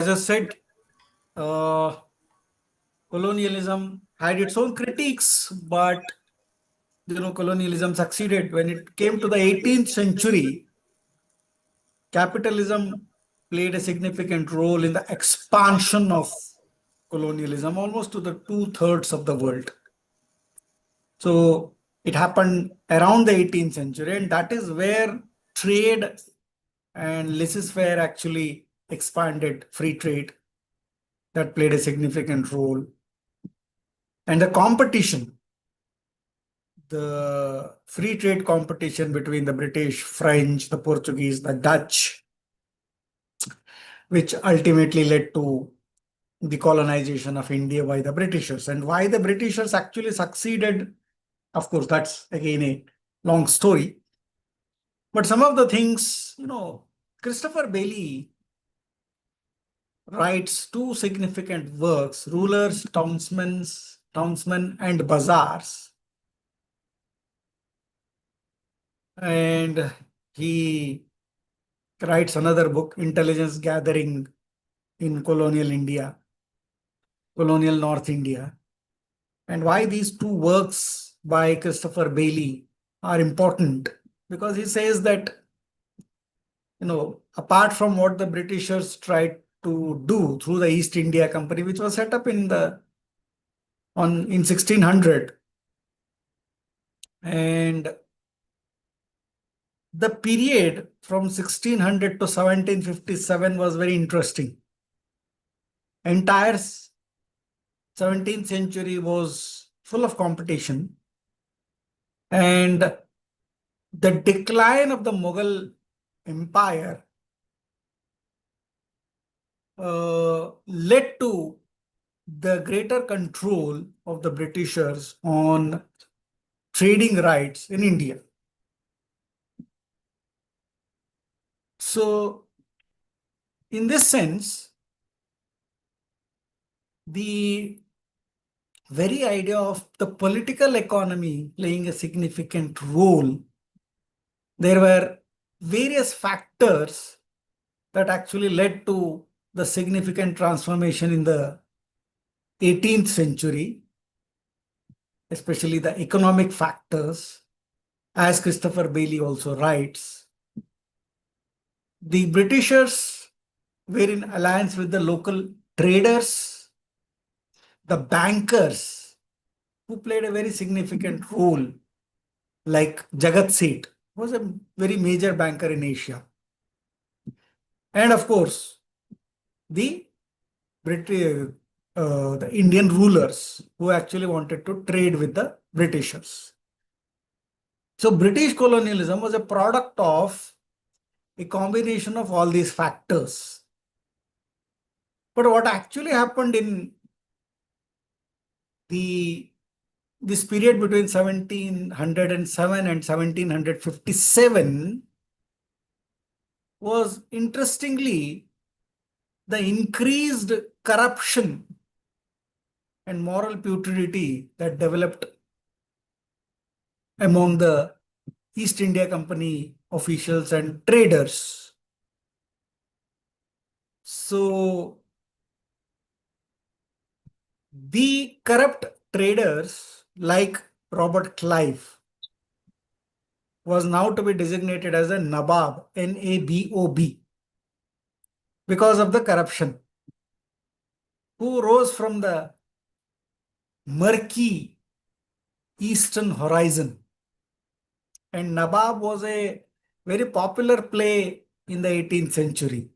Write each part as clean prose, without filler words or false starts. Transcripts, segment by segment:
As I said, uh, colonialism had its own critiques, but colonialism succeeded. When it came to the 18th century, capitalism played a significant role in the expansion of colonialism, almost to the two-thirds of the world. So it happened around the 18th century, and that is where trade and laissez-faire actually expanded, free trade that played a significant role. And the free trade competition between the British, French, the Portuguese, the Dutch, which ultimately led to the colonization of India by the Britishers. And why the Britishers actually succeeded, of course, that's again a long story. But some of the things, Christopher Bailey writes two significant works, Rulers, Townsmen, and Bazaars. And he writes another book, Intelligence Gathering in Colonial India, Colonial North India. And why these two works by Christopher Bailey are important, because he says that, apart from what the Britishers tried to do through the East India Company, which was set up in 1600, and the period from 1600 to 1757 was very interesting. Entire 17th century was full of competition, and the decline of the Mughal Empire led to the greater control of the Britishers on trading rights in India. So, in this sense, the very idea of the political economy playing a significant role, there were various factors that actually led to the significant transformation in the 18th century, especially the economic factors, as Christopher Bailey also writes. The Britishers were in alliance with the local traders, the bankers, who played a very significant role, like Jagat Seth was a very major banker in Asia. And of course, the the Indian rulers who actually wanted to trade with the Britishers. So British colonialism was a product of a combination of all these factors. But what actually happened in this period between 1707 and 1757 was, interestingly, the increased corruption and moral putridity that developed among the East India Company officials and traders. So the corrupt traders like Robert Clive was now to be designated as a Nabob, N-A-B-O-B, because of the corruption, who rose from the murky eastern horizon. And Nabob was a very popular play in the 18th century,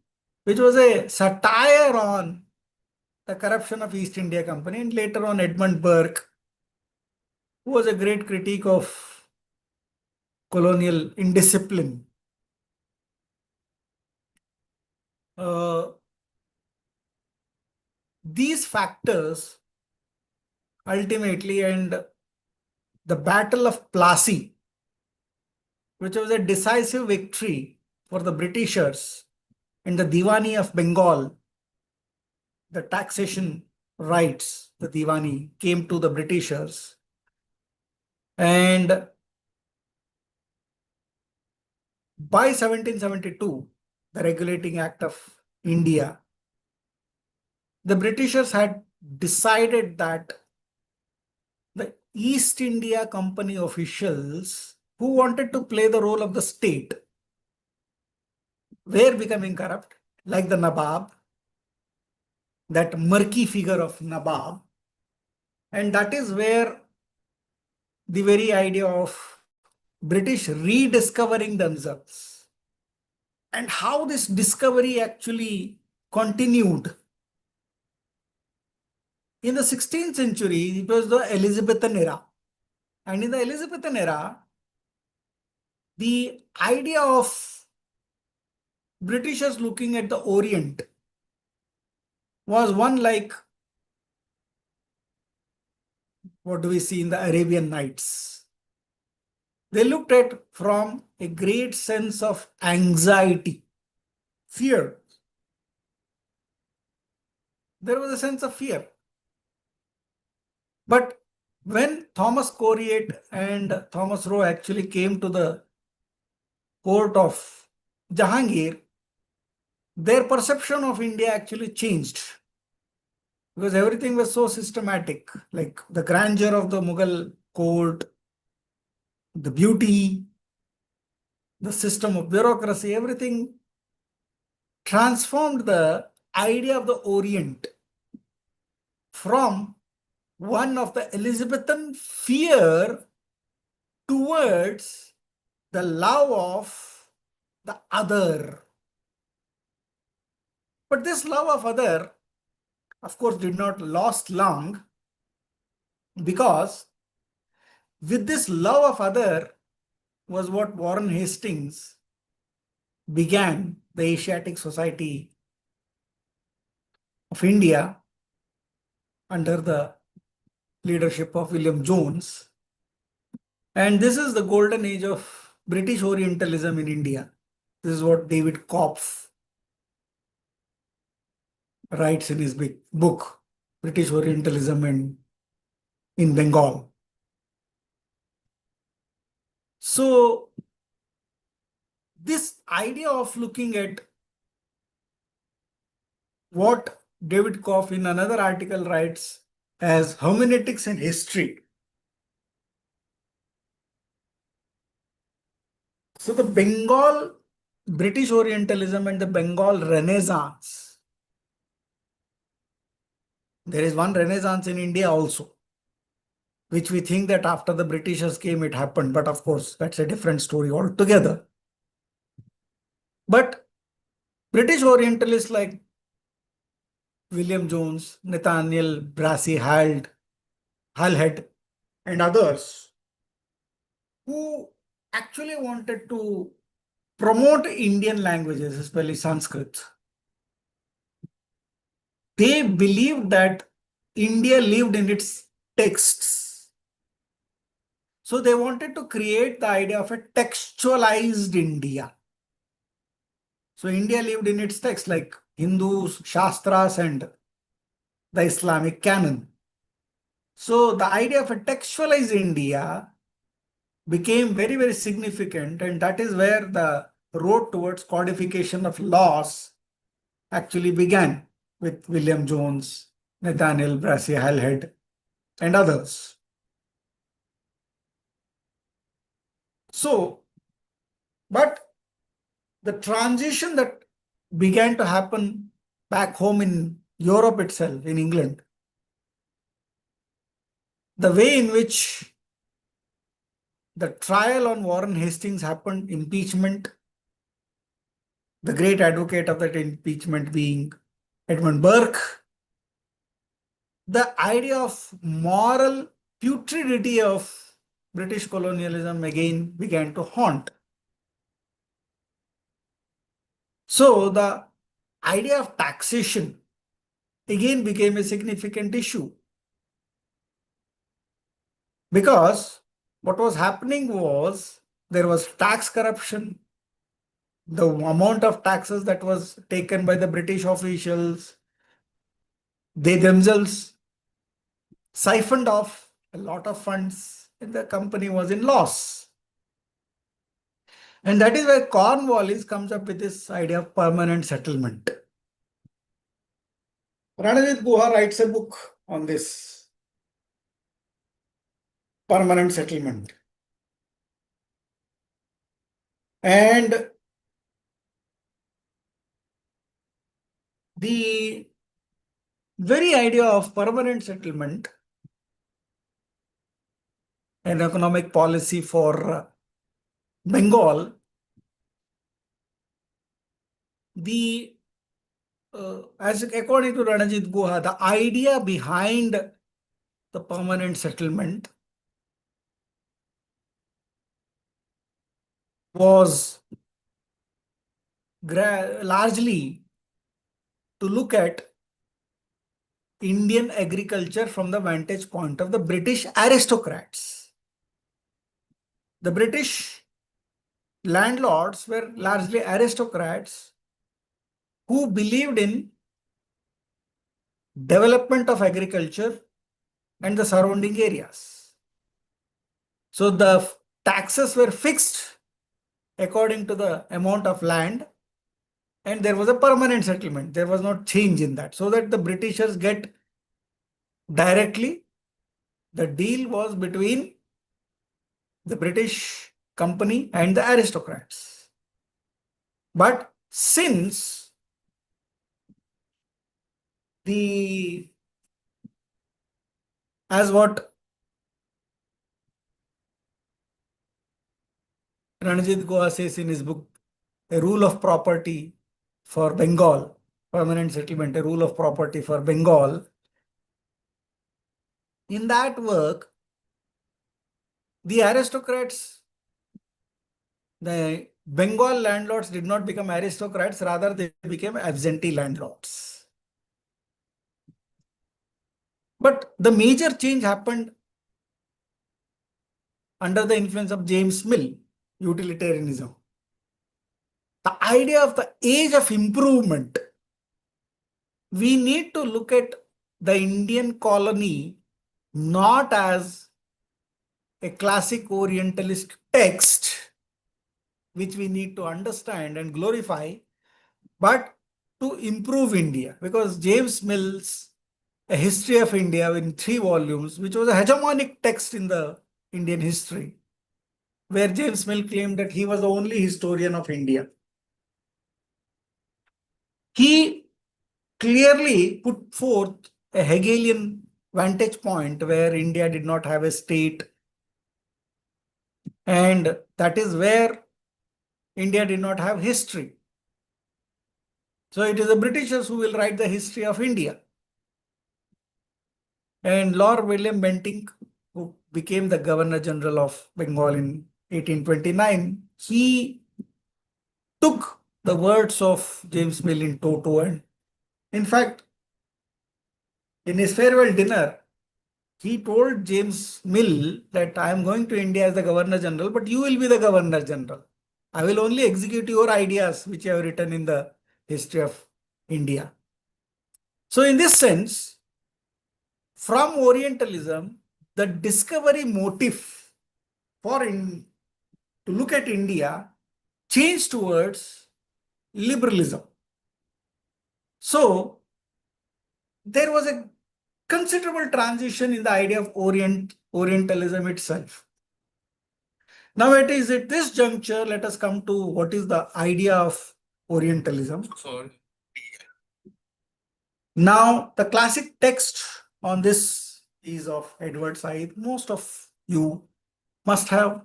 which was a satire on the corruption of East India Company, and later on Edmund Burke, who was a great critique of colonial indiscipline. These factors ultimately, and the Battle of Plassey, which was a decisive victory for the Britishers in the Diwani of Bengal, the taxation rights, the Diwani came to the Britishers. And by 1772, the Regulating Act of India the Britishers had decided that the East India Company officials who wanted to play the role of the state were becoming corrupt, like the Nawab, that murky figure of Nawab. And that is where the very idea of British rediscovering themselves and how this discovery actually continued. In the 16th century, it was the Elizabethan era. And in the Elizabethan era, the idea of Britishers looking at the Orient was one like what do we see in the Arabian Nights. They looked at from a great sense of anxiety, fear. There was a sense of fear. But when Thomas Coriat and Thomas Roe actually came to the court of Jahangir, their perception of India actually changed because everything was so systematic, like the grandeur of the Mughal court, the beauty, the system of bureaucracy, everything transformed the idea of the Orient from one of the Elizabethan fear towards the love of the other. But this love of other, of course, did not last long because with this love of other was what Warren Hastings began the Asiatic Society of India under the leadership of William Jones. And this is the golden age of British Orientalism in India. This is what David Kopf writes in his big book, British Orientalism in Bengal. So this idea of looking at what David Kopf in another article writes as hermeneutics and history. So the Bengal British Orientalism and the Bengal Renaissance. There is one Renaissance in India also, which we think that after the Britishers came, it happened. But of course, that's a different story altogether. But British Orientalists like William Jones, Nathaniel Brassey Halhead, and others who actually wanted to promote Indian languages, especially Sanskrit. They believed that India lived in its texts. So they wanted to create the idea of a textualized India. So India lived in its text like Hindus, Shastras, and the Islamic canon. So the idea of a textualized India became very, very significant, and that is where the road towards codification of laws actually began with William Jones, Nathaniel Brassey Halhead, and others. So, but the transition that began to happen back home in Europe itself, in England, the way in which the trial on Warren Hastings happened, impeachment, the great advocate of that impeachment being Edmund Burke, the idea of moral putridity of British colonialism again began to haunt. So the idea of taxation again became a significant issue because what was happening was there was tax corruption, the amount of taxes that was taken by the British officials, they themselves siphoned off a lot of funds and the company was in loss. And that is why Cornwallis comes up with this idea of permanent settlement. Ranajit Guha writes a book on this permanent settlement. And the very idea of permanent settlement and economic policy for Bengal, as according to Ranajit Guha, the idea behind the permanent settlement was largely to look at Indian agriculture from the vantage point of the British aristocrats. The British landlords were largely aristocrats who believed in development of agriculture and the surrounding areas. So the taxes were fixed according to the amount of land, and there was a permanent settlement. There was no change in that, so that the Britishers get directly. The deal was between the British company and the aristocrats. But since as what Ranjit Goa says in his book, A Rule of Property for Bengal, Permanent Settlement, A Rule of Property for Bengal, in that work, the aristocrats, the Bengal landlords did not become aristocrats, rather they became absentee landlords. But the major change happened under the influence of James Mill, utilitarianism. The idea of the age of improvement. We need to look at the Indian colony not as a classic Orientalist text, which we need to understand and glorify, but to improve India. Because James Mill's A History of India in 3 volumes, which was a hegemonic text in the Indian history, where James Mill claimed that he was the only historian of India. He clearly put forth a Hegelian vantage point where India did not have a state, and that is where India did not have history. So it is the Britishers who will write the history of India. And Lord William Bentinck, who became the Governor General of Bengal in 1829, he took the words of James Mill in toto, and in fact, in his farewell dinner, he told James Mill that I am going to India as the Governor General, but you will be the Governor General. I will only execute your ideas which you have written in the history of India. So in this sense, from Orientalism, the discovery motive to look at India changed towards liberalism. So there was a considerable transition in the idea of Orientalism itself. Now it is at this juncture, let us come to what is the idea of Orientalism. Sorry. Now the classic text on this is of Edward Said. Most of you must have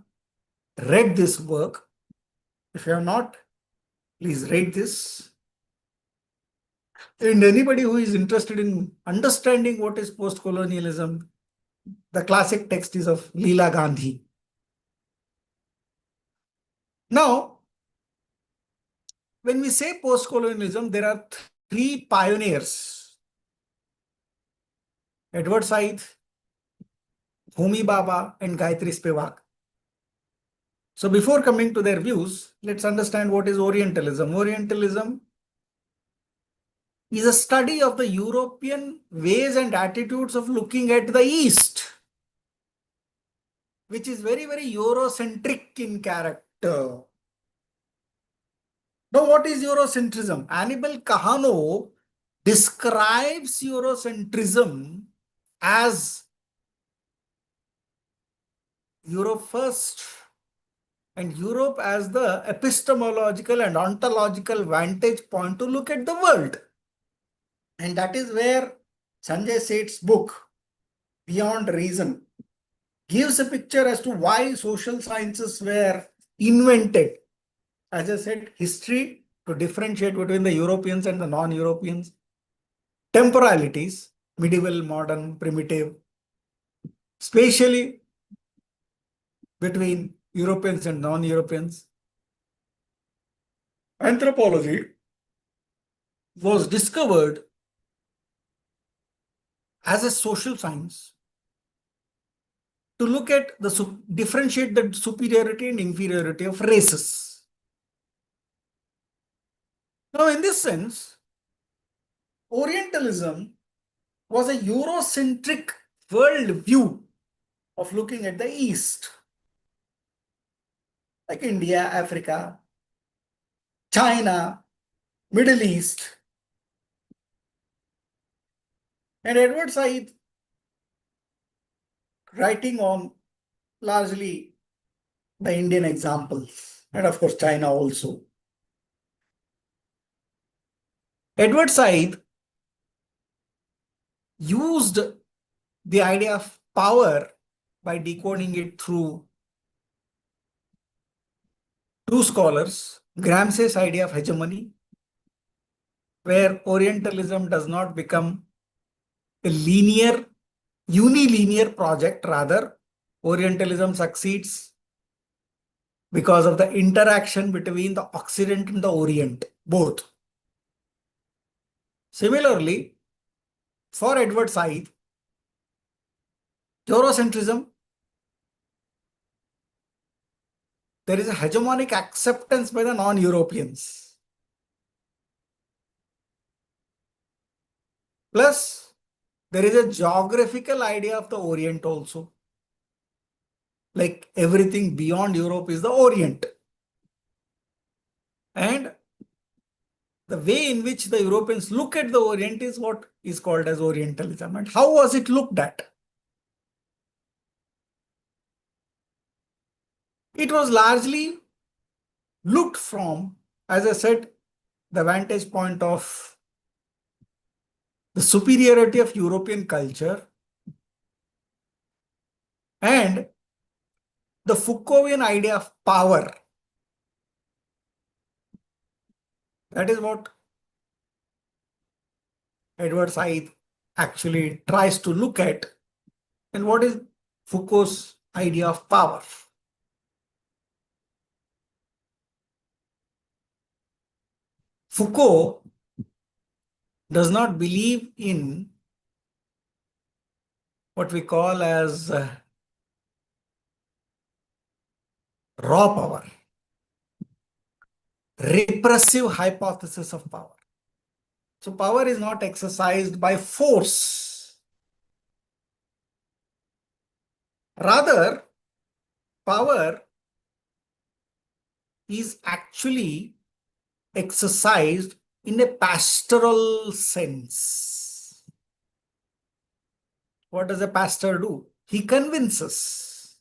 read this work. If you have not, please read this. And anybody who is interested in understanding what is post-colonialism, the classic text is of Leela Gandhi. Now, when we say post-colonialism, there are 3 pioneers: Edward Said, Homi Bhabha, and Gayatri Spivak. So before coming to their views, let's understand what is Orientalism. Orientalism is a study of the European ways and attitudes of looking at the East, which is very, very Eurocentric in character. Now, what is Eurocentrism? Annibal Kahano describes Eurocentrism as Europe first and Europe as the epistemological and ontological vantage point to look at the world. And that is where Sanjay Seth's book, Beyond Reason, gives a picture as to why social sciences were invented. As I said, history to differentiate between the Europeans and the non-Europeans, temporalities, medieval, modern, primitive, spatially between Europeans and non-Europeans. Anthropology was discovered as a social science to look at differentiate the superiority and inferiority of races. Now, in this sense, Orientalism was a Eurocentric worldview of looking at the East, like India, Africa, China, Middle East. And Edward Said, writing on largely the Indian examples, and of course China also. Edward Said used the idea of power by decoding it through two scholars, Gramsci's idea of hegemony, where Orientalism does not become a unilinear project, rather Orientalism succeeds because of the interaction between the Occident and the Orient, both. Similarly, for Edward Said, Eurocentrism, there is a hegemonic acceptance by the non-Europeans. Plus, there is a geographical idea of the Orient also. Like everything beyond Europe is the Orient. And the way in which the Europeans look at the Orient is what is called as Orientalism. And how was it looked at? It was largely looked from, as I said, the vantage point of the superiority of European culture and the Foucaultian idea of power. That is what Edward Said actually tries to look at. And what is Foucault's idea of power? Foucault does not believe in what we call as raw power, repressive hypothesis of power. So power is not exercised by force. Rather, power is actually exercised in a pastoral sense. What does a pastor do? He convinces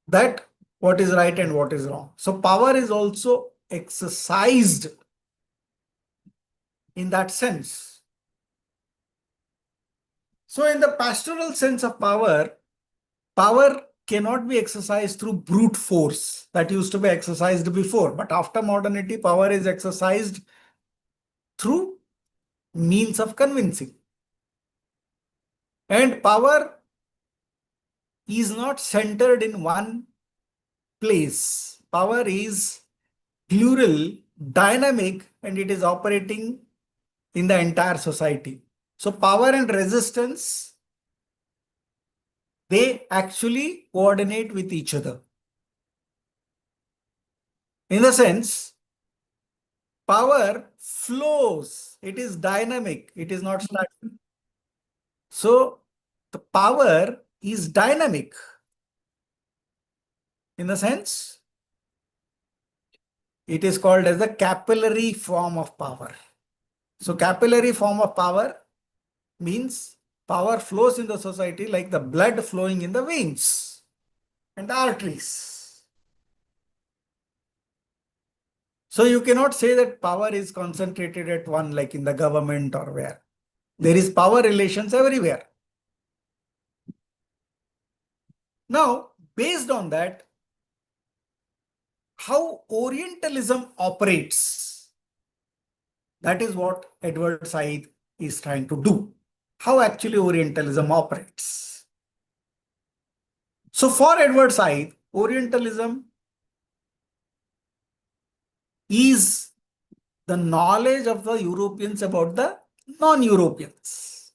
that what is right and what is wrong. So power is also exercised in that sense. So in the pastoral sense of power, power cannot be exercised through brute force that used to be exercised before. But after modernity, power is exercised through means of convincing. And power is not centered in one place. Power is plural, dynamic, and it is operating in the entire society. So power and resistance, they actually coordinate with each other. In the sense, power flows. It is dynamic. It is not static. So the power is dynamic. In the sense, It is called as the capillary form of power. So capillary form of power means power flows in the society like the blood flowing in the veins and the arteries. So you cannot say that power is concentrated at one, like in the government or where. There is power relations everywhere. Now, based on that, how Orientalism operates, that is what Edward Said is trying to do. How actually Orientalism operates. So for Edward Said, Orientalism is the knowledge of the Europeans about the non-Europeans.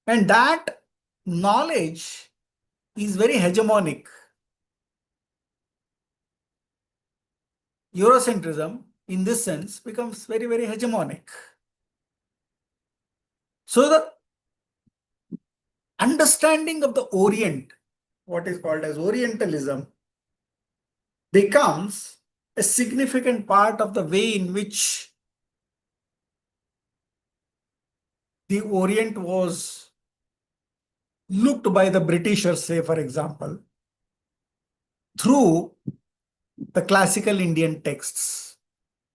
And that knowledge is very hegemonic. Eurocentrism, in this sense, becomes very, very hegemonic. So the understanding of the Orient, what is called as Orientalism, becomes a significant part of the way in which the Orient was looked by the Britishers, say, for example, through the classical Indian texts.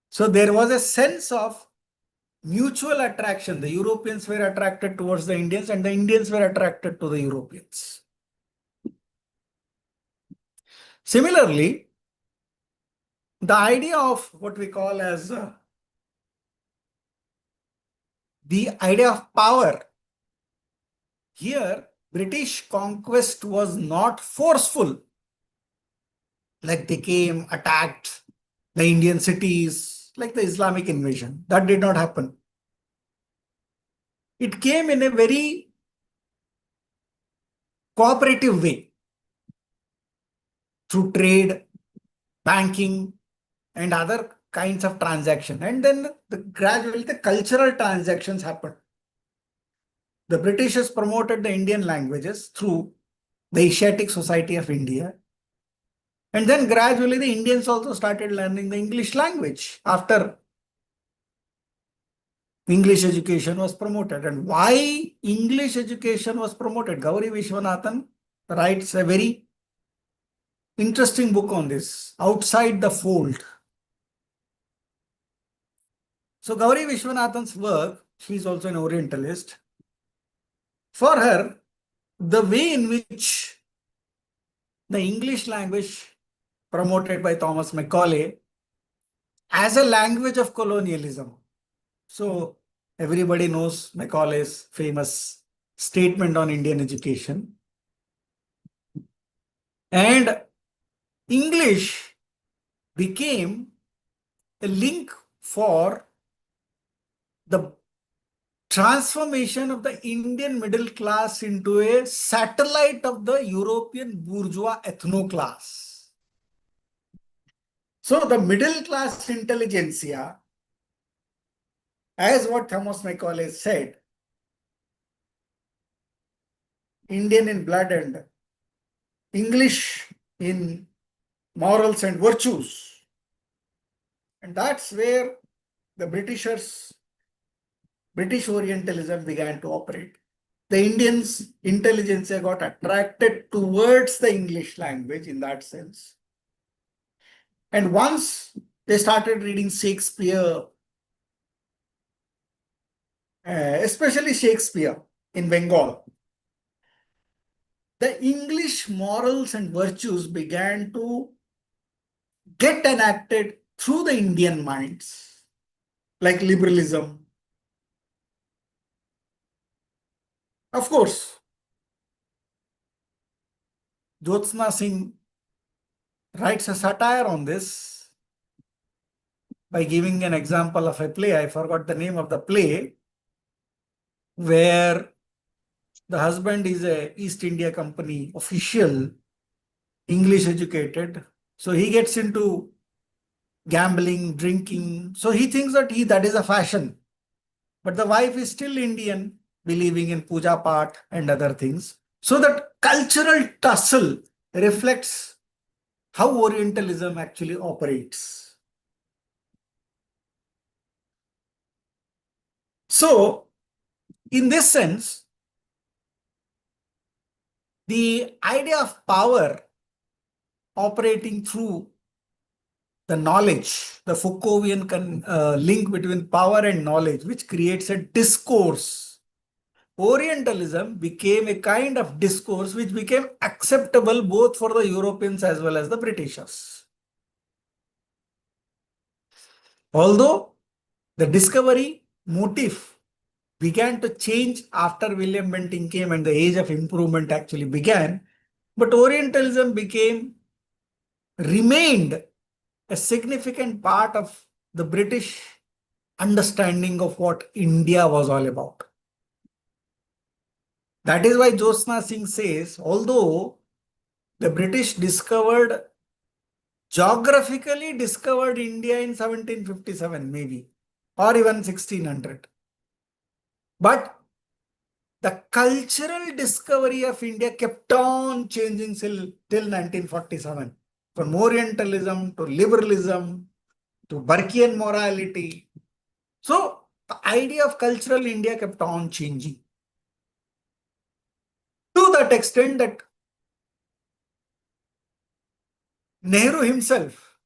So there was a sense of mutual attraction. The Europeans were attracted towards the Indians and the Indians were attracted to the Europeans. Similarly, the idea of what we call as the idea of power. Here, British conquest was not forceful. Like they came, attacked the Indian cities, like the Islamic invasion. That did not happen. It came in a very cooperative way through trade, banking, and other kinds of transaction. And then gradually the cultural transactions happened. The Britishers promoted the Indian languages through the Asiatic Society of India. And then gradually the Indians also started learning the English language after English education was promoted. And why English education was promoted? Gauri Vishwanathan writes a very interesting book on this, Outside the Fold. So Gauri Vishwanathan's work, she is also an Orientalist. For her, the way in which the English language promoted by Thomas Macaulay as a language of colonialism. So everybody knows Macaulay's famous statement on Indian education. And English became a link for the transformation of the Indian middle class into a satellite of the European bourgeois ethno-class. So the middle class intelligentsia, as what Thomas Macaulay said, Indian in blood and English in morals and virtues. And that's where the British Orientalism began to operate. The Indians' intelligentsia got attracted towards the English language in that sense. And once they started reading Shakespeare, especially Shakespeare in Bengal, the English morals and virtues began to get enacted through the Indian minds, like liberalism. Of course, Jyotsna Singh writes a satire on this by giving an example of a play. I forgot the name of the play, where the husband is a East India Company official, English educated. So he gets into gambling, drinking. So he thinks that that is a fashion. But the wife is still Indian, believing in puja path and other things. So that cultural tussle reflects how Orientalism actually operates. So, in this sense, the idea of power operating through the knowledge, the Foucaultian link between power and knowledge, which creates a discourse. Orientalism became a kind of discourse which became acceptable both for the Europeans as well as the Britishers. Although the discovery motif began to change after William Bentinck came and the age of improvement actually began, but Orientalism remained a significant part of the British understanding of what India was all about. That is why Jyotsna Singh says, although the British geographically discovered India in 1757 maybe, or even 1600. But the cultural discovery of India kept on changing till 1947. From Orientalism to liberalism to Burkean morality. So the idea of cultural India kept on changing. To that extent that Nehru himself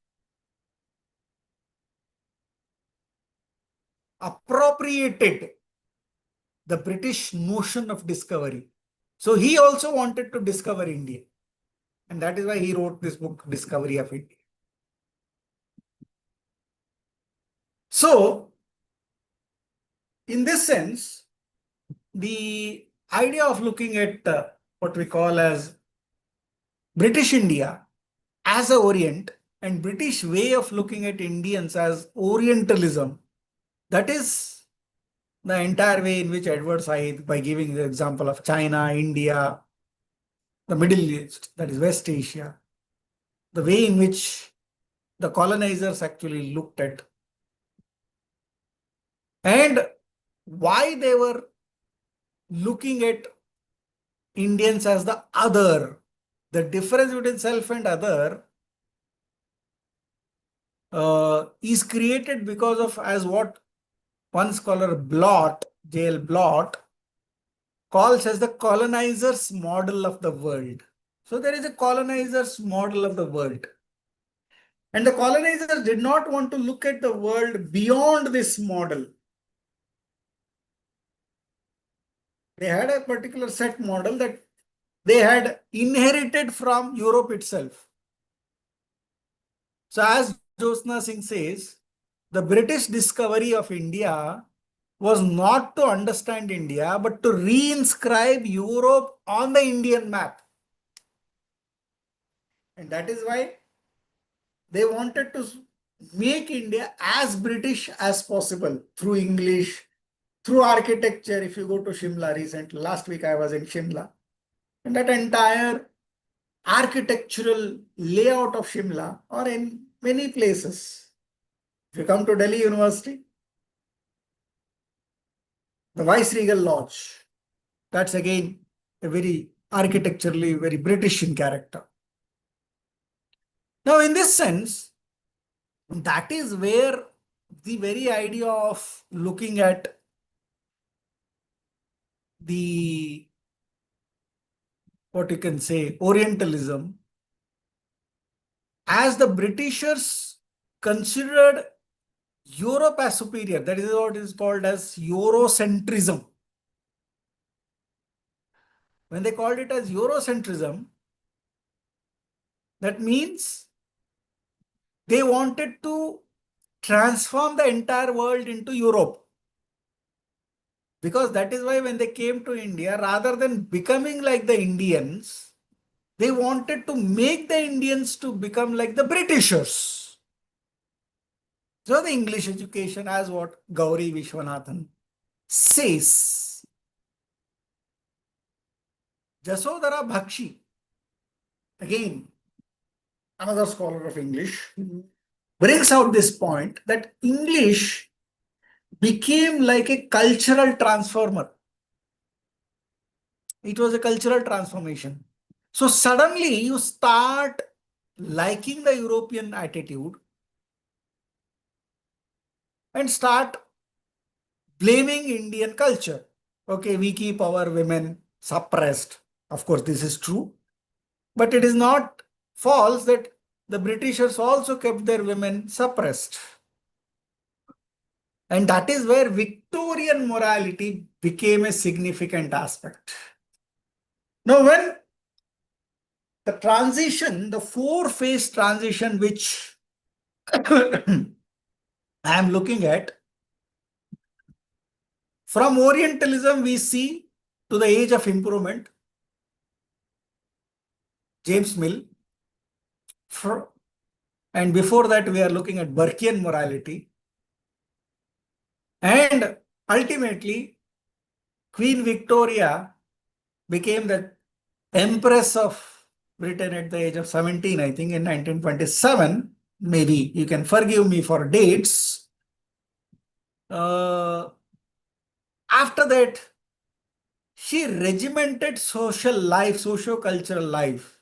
appropriated the British notion of discovery. So he also wanted to discover India. And that is why he wrote this book, Discovery of India. So, in this sense, the idea of looking at what we call as British India as a Orient and British way of looking at Indians as Orientalism, that is the entire way in which Edward Said, by giving the example of China, India, the Middle East, that is West Asia, the way in which the colonizers actually looked at and why they were looking at Indians as the other. The difference between self and other is created because of, as what one scholar Blot, J.L. Blot, calls as the colonizer's model of the world. So there is a colonizer's model of the world. And the colonizers did not want to look at the world beyond this model. They had a particular set model that they had inherited from Europe itself. So as Jyotsna Singh says, the British discovery of India was not to understand India, but to reinscribe Europe on the Indian map. And that is why they wanted to make India as British as possible through English, through architecture. If you go to Shimla recently, last week I was in Shimla, and that entire architectural layout of Shimla or in many places. If you come to Delhi University, the Viceregal Lodge, that's again a very architecturally very British in character. Now, in this sense, that is where the very idea of looking at the, what you can say, Orientalism, as the Britishers considered Europe as superior, that is what is called as Eurocentrism. When they called it as Eurocentrism, that means they wanted to transform the entire world into Europe. Because that is why when they came to India, rather than becoming like the Indians, they wanted to make the Indians to become like the Britishers. So the English education, as what Gauri Vishwanathan says. Jasodhara Bhakshi, again, another scholar of English, brings out this point that English became like a cultural transformer. It was a cultural transformation. So suddenly you start liking the European attitude and start blaming Indian culture. Okay, we keep our women suppressed. Of course, this is true. But it is not false that the Britishers also kept their women suppressed. And that is where Victorian morality became a significant aspect. Now, when the transition, the four-phase transition, which I am looking at, from Orientalism, we see to the age of improvement, James Mill, and before that, we are looking at Burkean morality. And ultimately, Queen Victoria became the Empress of Britain at the age of 17, I think, in 1927. Maybe you can forgive me for dates. After that, she regimented social life, socio-cultural life.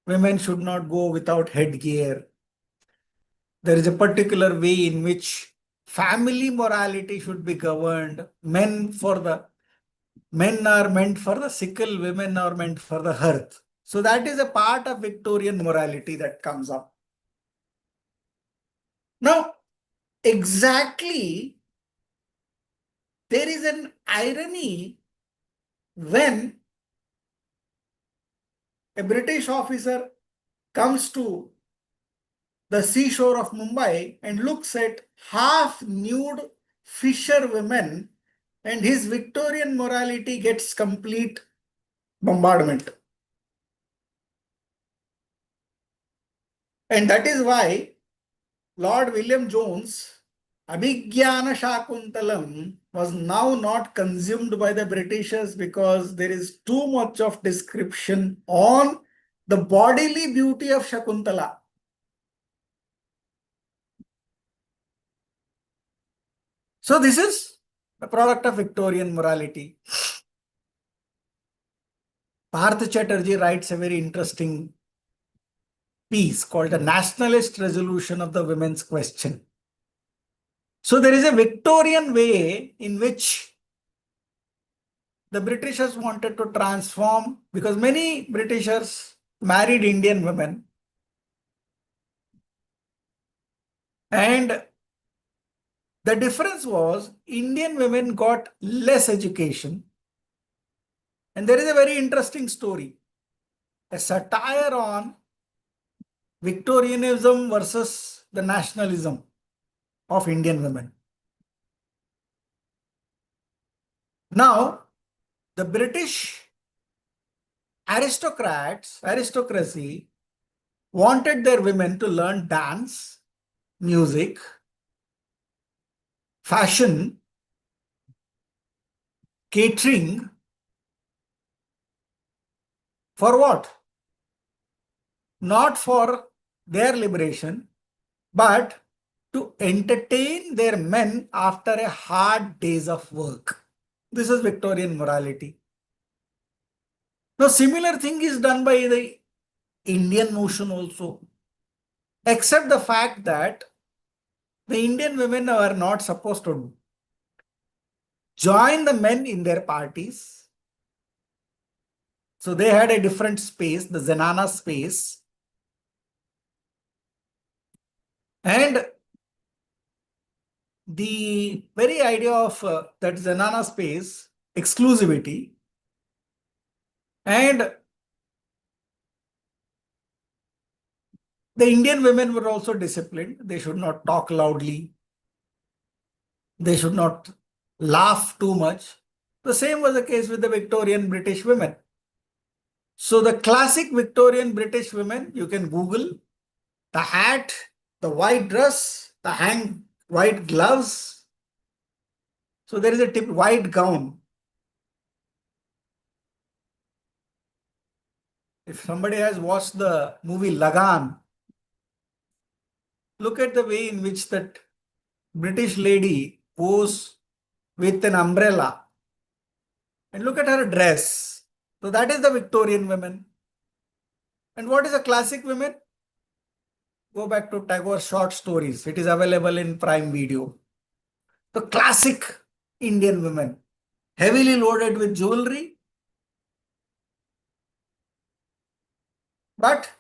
Women should not go without headgear. There is a particular way in which family morality should be governed. Men are meant for the sickle, women are meant for the hearth. So that is a part of Victorian morality that comes up. Now, exactly, there is an irony when a British officer comes to the seashore of Mumbai and looks at half nude fisher women, and his Victorian morality gets complete bombardment. And that is why Lord William Jones' Abhigyana Shakuntalam was now not consumed by the Britishers because there is too much of description on the bodily beauty of Shakuntala. So this is the product of Victorian morality. Partha Chatterjee writes a very interesting piece called The Nationalist Resolution of the Women's Question. So there is a Victorian way in which the Britishers wanted to transform, because many Britishers married Indian women, and the difference was Indian women got less education. And there is a very interesting story, a satire on Victorianism versus the nationalism of Indian women. Now, the British aristocracy wanted their women to learn dance, music, fashion, catering. For what? Not for their liberation, but to entertain their men after a hard days of work. This is Victorian morality. Now, similar thing is done by the Indian notion also, except the fact that the Indian women are not supposed to join the men in their parties. So they had a different space, the Zenana space. And the very idea of that Zenana space, exclusivity, and the Indian women were also disciplined. They should not talk loudly. They should not laugh too much. The same was the case with the Victorian British women. So the classic Victorian British women, you can Google the hat, the white dress, the white gloves. So there is a tip, white gown. If somebody has watched the movie Lagan, look at the way in which that British lady pose with an umbrella. And look at her dress. So that is the Victorian women. And what is a classic women? go back to Tagore's short stories. It is available in Prime Video. The classic Indian women, heavily loaded with jewelry, but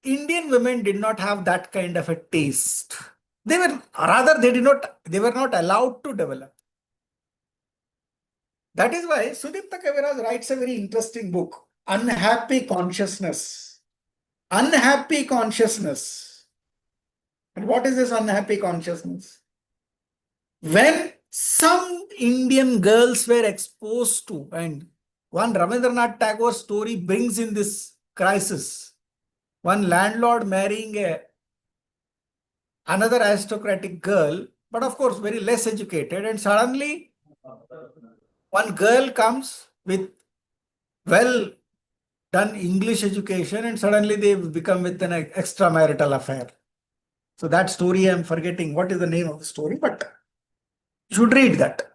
Indian women did not have that kind of a taste. They were rather they were not allowed to develop. That is why Sudipta Kaviraj writes a very interesting book, Unhappy Consciousness. Unhappy consciousness. And what is this unhappy consciousness? When some Indian girls were exposed to, and one Rabindranath Tagore story brings in this crisis. One landlord marrying another aristocratic girl, but of course very less educated, and suddenly one girl comes with well done English education, and suddenly they become with an extramarital affair. So that story I'm forgetting what is the name of the story, but you should read that.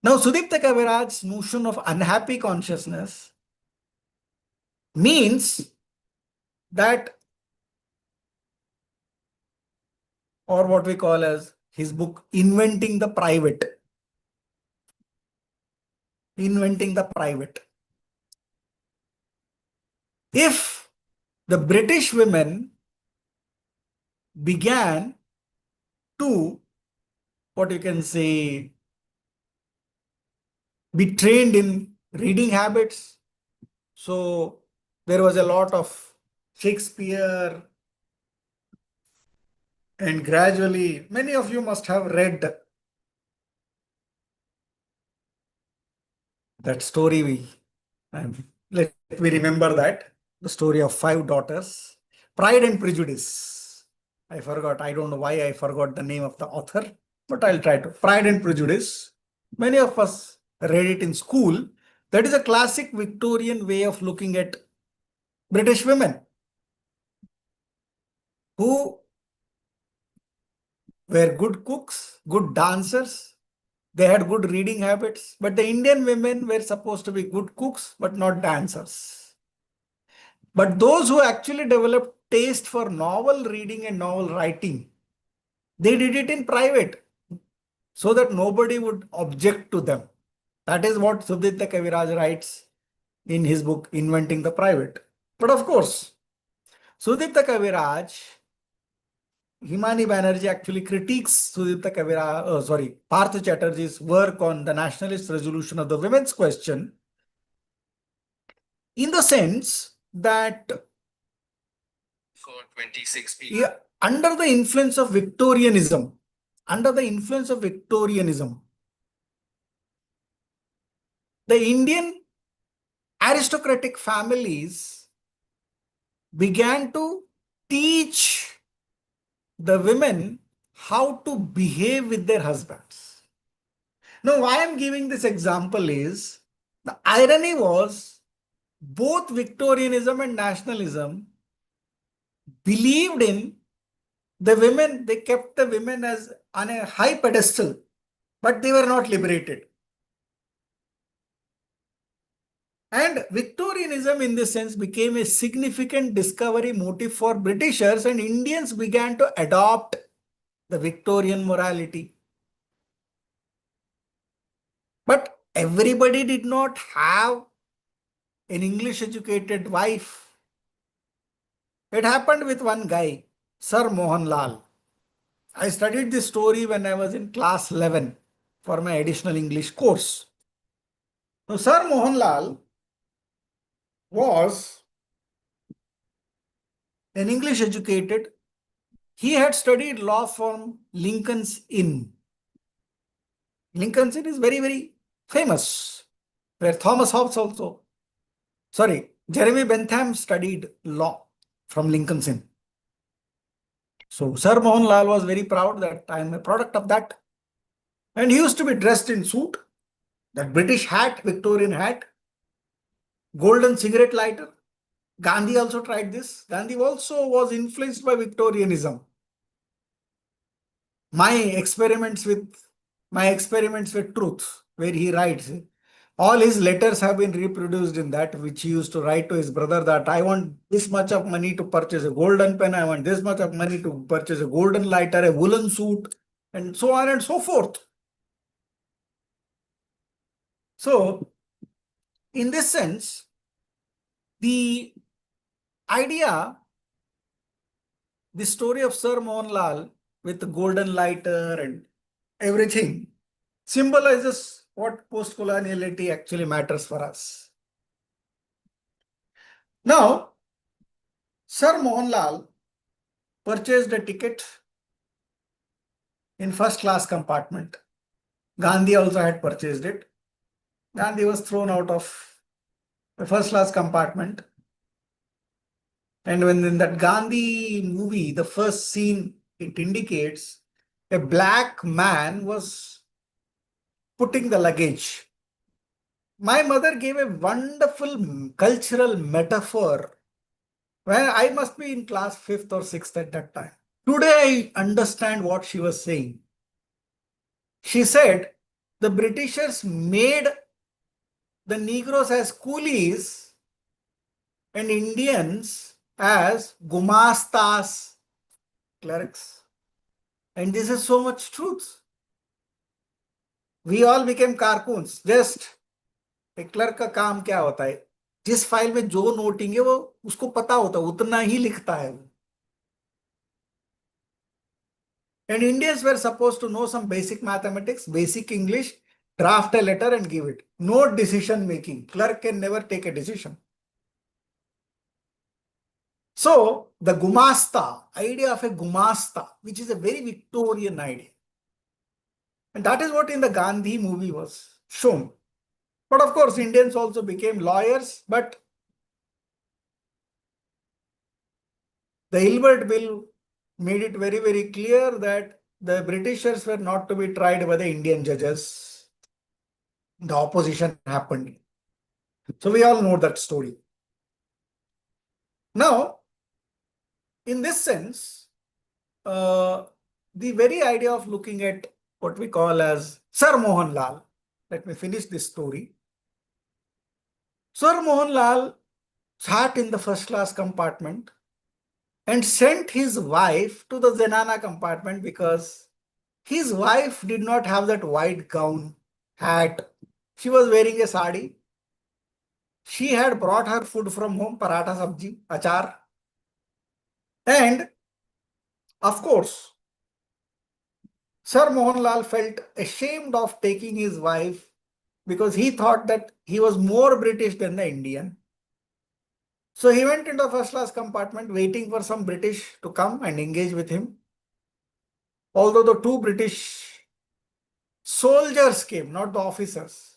Now, Sudipta Kaviraj's notion of unhappy consciousness means that, or what we call as his book, Inventing the Private. Inventing the Private. If the British women began to, what you can say, be trained in reading habits, so there was a lot of Shakespeare, and gradually many of you must have read that story. Let me remember that. The story of five daughters. Pride and Prejudice. I forgot. I don't know why I forgot the name of the author, but I'll try to. Pride and Prejudice. Many of us read it in school. That is a classic Victorian way of looking at British women who were good cooks, good dancers. They had good reading habits, but the Indian women were supposed to be good cooks, but not dancers. But those who actually developed taste for novel reading and novel writing, they did it in private so that nobody would object to them. That is what Sudipta Kaviraj writes in his book, Inventing the Private. But of course, Sudipta Kaviraj, Himani Banerjee actually critiques Partha Chatterjee's work on the nationalist resolution of the women's question in the sense that under the influence of Victorianism, the Indian aristocratic families began to teach the women how to behave with their husbands. Now, why I'm giving this example is the irony was both Victorianism and nationalism believed in the women, they kept the women as on a high pedestal, but they were not liberated. And Victorianism in this sense became a significant discovery motive for Britishers, and Indians began to adopt the Victorian morality. But everybody did not have an English educated wife. It happened with one guy, Sir Mohan Lal. I studied this story when I was in class 11 for my additional English course. So Sir Mohan Lal was an English educated. He had studied law from Lincoln's Inn. Lincoln's Inn is very, very famous, where Jeremy Bentham studied law from Lincoln's Inn. So Sir Mohan Lal was very proud that I am a product of that. And he used to be dressed in suit, that British hat, Victorian hat, golden cigarette lighter. Gandhi also tried this. Gandhi also was influenced by Victorianism. My experiments with truth, where he writes, All his letters have been reproduced in that, which he used to write to his brother that I want this much of money to purchase a golden pen, I want this much of money to purchase a golden lighter, a woolen suit, and so on and so forth. So, in this sense, the idea, the story of Sir Mohanlal with the golden lighter and everything symbolizes what post-coloniality actually matters for us. Now, Sir Mohanlal purchased a ticket in first class compartment. Gandhi also had purchased it. Gandhi was thrown out of the first class compartment. And when in that Gandhi movie, the first scene, it indicates a black man was putting the luggage. My mother gave a wonderful cultural metaphor when I must be in class 5th or 6th at that time. Today I understand what she was saying. She said the Britishers made the Negroes as coolies and Indians as gumastas, clerics. And this is so much truth. We all became carcoons. Just एक clerk का काम क्या होता है, जिस file में जो noting है वो उसको पता होता है, उतना ही लिखता है वो. And Indians were supposed to know some basic mathematics, basic English, draft a letter and give it. No decision making. Clerk can never take a decision. So the gumasta, idea of a gumasta, which is a very Victorian idea. And that is what in the Gandhi movie was shown. But of course, Indians also became lawyers, but the Hilbert Bill made it very, very clear that the Britishers were not to be tried by the Indian judges. The opposition happened. So we all know that story. Now, in this sense, the very idea of looking at what we call as Sir Mohanlal, let me finish this story. Sir Mohanlal sat in the first class compartment and sent his wife to the Zenana compartment because his wife did not have that white gown, hat. She was wearing a sari. She had brought her food from home, paratha sabji, achar. And of course, Sir Mohanlal felt ashamed of taking his wife because he thought that he was more British than the Indian. So he went into a first class compartment waiting for some British to come and engage with him. Although the two British soldiers came, not the officers,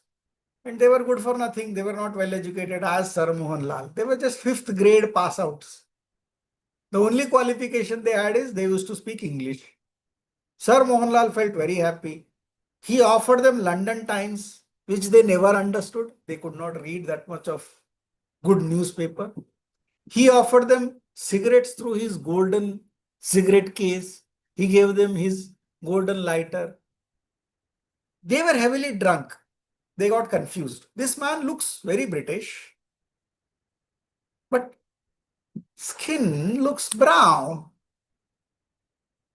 and they were good for nothing. They were not well educated as Sir Mohanlal. They were just 5th grade pass outs. The only qualification they had is they used to speak English. Sir Mohanlal felt very happy. He offered them London Times, which they never understood. They could not read that much of good newspaper. He offered them cigarettes through his golden cigarette case. He gave them his golden lighter. They were heavily drunk. They got confused. This man looks very British, but skin looks brown.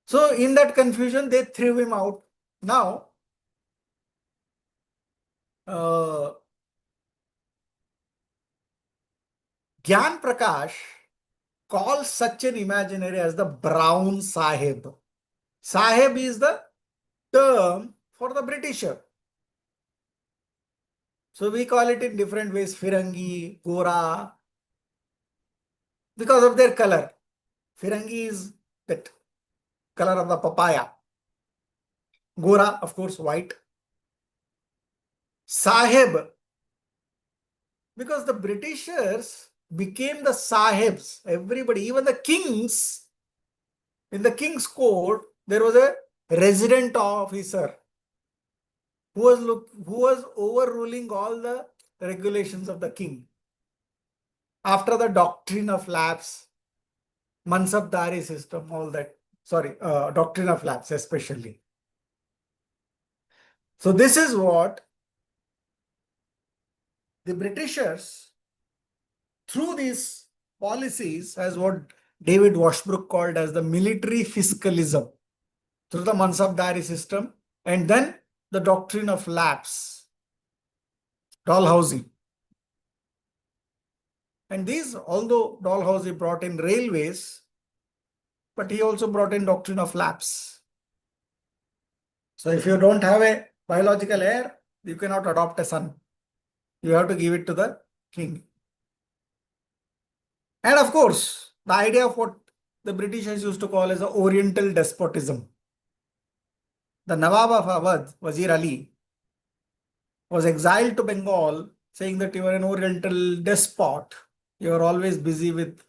So in that confusion, they threw him out. Now, Gyan Prakash calls such an imaginary as the brown sahib. Sahib is the term for the Britisher. So we call it in different ways, Firangi, Gora, because of their color. Firangi is that color of the papaya. Gora, of course, white. Sahib, because the Britishers became the sahibs. Everybody, even the kings, in the king's court, there was a resident officer who was overruling all the regulations of the king. After the doctrine of lapse, Mansabdari system, all that, sorry, doctrine of lapse especially. So this is what the Britishers, through these policies, as what David Washbrook called as the military fiscalism, through the Mansabdari system, and then the doctrine of lapse, Dalhousie. And these, although Dalhousie brought in railways, but he also brought in doctrine of lapse. So if you don't have a biological heir, you cannot adopt a son. You have to give it to the king. And of course, the idea of what the Britishers used to call as the Oriental despotism. The Nawab of Awadh, Wazir Ali, was exiled to Bengal, saying that you are an Oriental despot. You are always busy with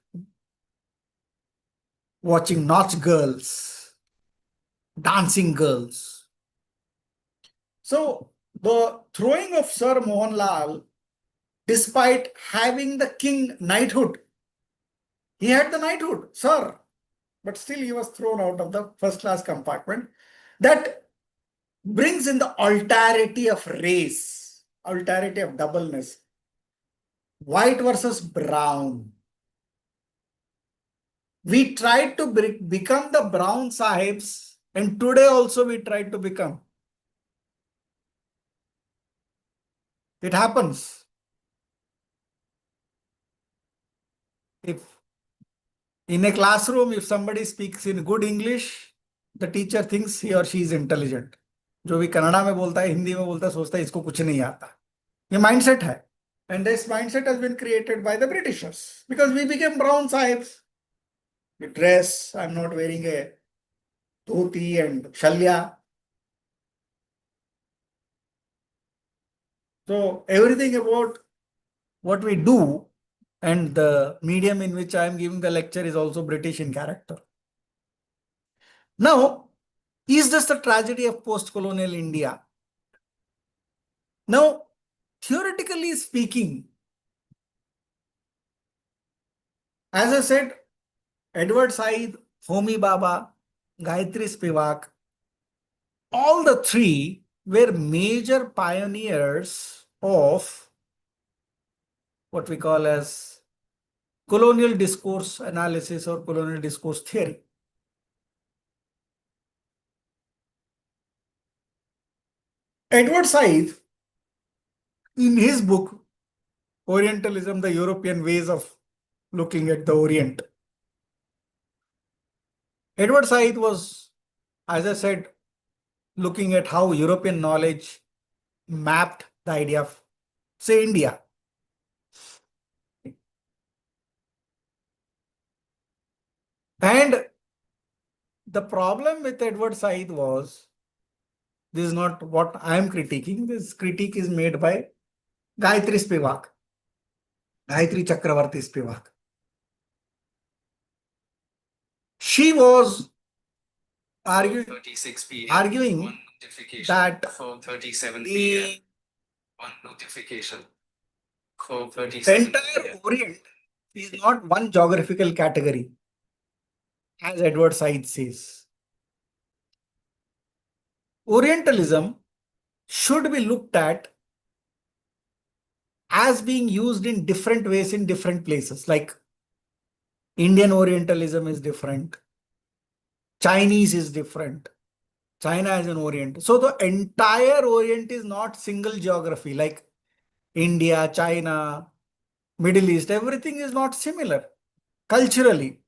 watching Naach girls, dancing girls. So the throwing of Sir Mohanlal, despite having the king knighthood, he had the knighthood, sir, but still he was thrown out of the first class compartment. That brings in the alterity of race, alterity of doubleness. White versus brown. We tried to become the brown sahibs, and today also we tried to become. It happens. If in a classroom, if somebody speaks in good English, the teacher thinks he or she is intelligent. जो भी कन्नड़ा में बोलता है, हिंदी में बोलता है, सोचता है इसको कुछ नहीं आता. ये mindset है. And this mindset has been created by the Britishers because we became brown sahibs. We dress, I'm not wearing a dhoti and shalya. So everything about what we do and the medium in which I am giving the lecture is also British in character. Now, is this the tragedy of post-colonial India? Now, theoretically speaking, as I said, Edward Said, Homi Bhabha, Gayatri Spivak, all the three were major pioneers of what we call as colonial discourse analysis or colonial discourse theory. Edward Said, in his book, Orientalism, the European Ways of Looking at the Orient, Edward Said was, as I said, looking at how European knowledge mapped the idea of, say, India. And the problem with Edward Said was, this is not what I am critiquing, this critique is made by Gayatri Spivak, Gayatri Chakravarti Spivak. She was arguing that the entire Orient is not one geographical category, as Edward Said says. Orientalism should be looked at as being used in different ways in different places. Like Indian Orientalism is different. Chinese is different. China is an Orient. So the entire Orient is not single geography like India, China, Middle East. Everything is not similar culturally.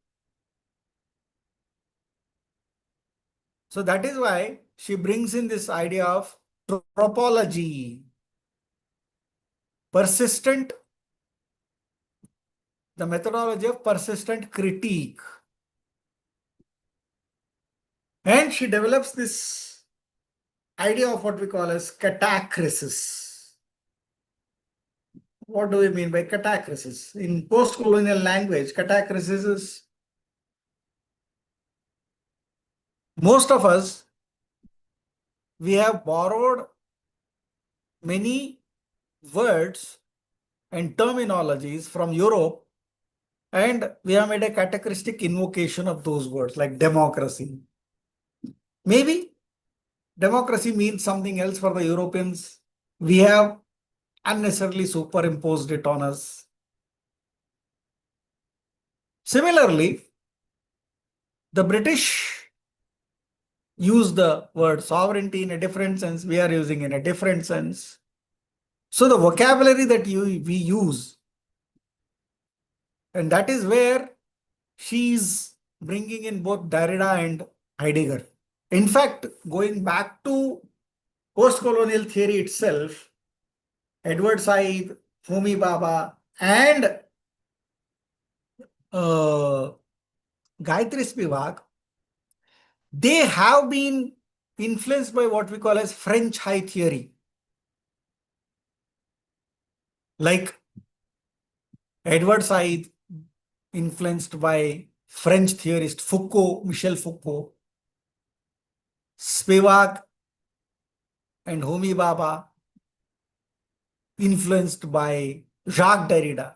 So that is why she brings in this idea of tropology, persistent, the methodology of persistent critique. And she develops this idea of what we call as catachresis. What do we mean by catachresis? In post-colonial language, catachresis is, most of us, we have borrowed many words and terminologies from Europe, and we have made a catachristic invocation of those words like democracy. Maybe democracy means something else for the Europeans. We have unnecessarily superimposed it on us. Similarly, the British use the word sovereignty in a different sense. We are using in a different sense. So the vocabulary that we use, and that is where she's bringing in both Derrida and Heidegger. In fact, going back to post-colonial theory itself, Edward Said, Homi Bhabha, and Gayatri Spivak, they have been influenced by what we call as French high theory. Like Edward Said, influenced by French theorist Foucault, Michel Foucault. Spivak and Homi Bhabha, influenced by Jacques Derrida.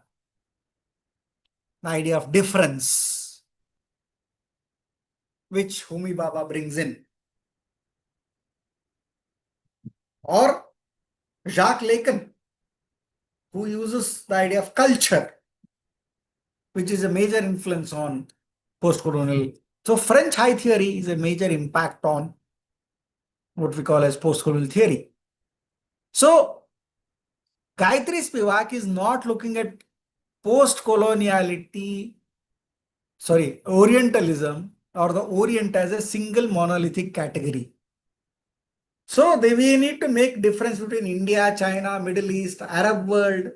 The idea of difference, which Homi Bhabha brings in. Or Jacques Lacan, who uses the idea of culture, which is a major influence on post-colonial. So French high theory is a major impact on what we call as post-colonial theory. So Gayatri Spivak is not looking at post-coloniality, Orientalism or the Orient as a single monolithic category. So we need to make difference between India, China, Middle East, Arab world.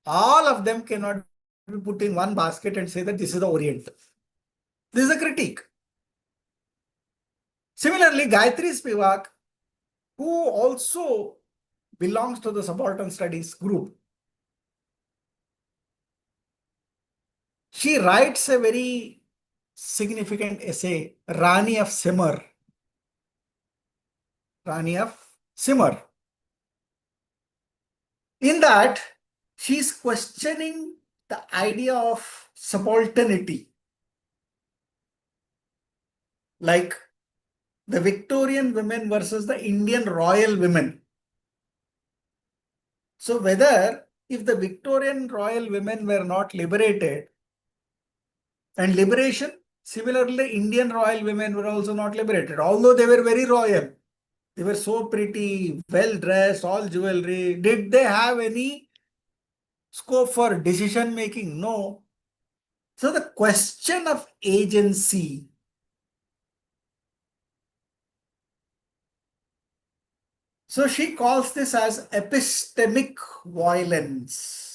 All of them cannot be put in one basket and say that this is the Orient. This is a critique. Similarly, Gayatri Spivak, who also belongs to the subaltern studies group, she writes a very significant essay, Rani of Simar. Rani of Simar. In that, she's questioning the idea of subalternity. Like the Victorian women versus the Indian royal women. So whether if the Victorian royal women were not liberated, and liberation, similarly Indian royal women were also not liberated, although they were very royal. They were so pretty, well dressed, all jewelry. Did they have any scope for decision making? No. So the question of agency, so she calls this as epistemic violence.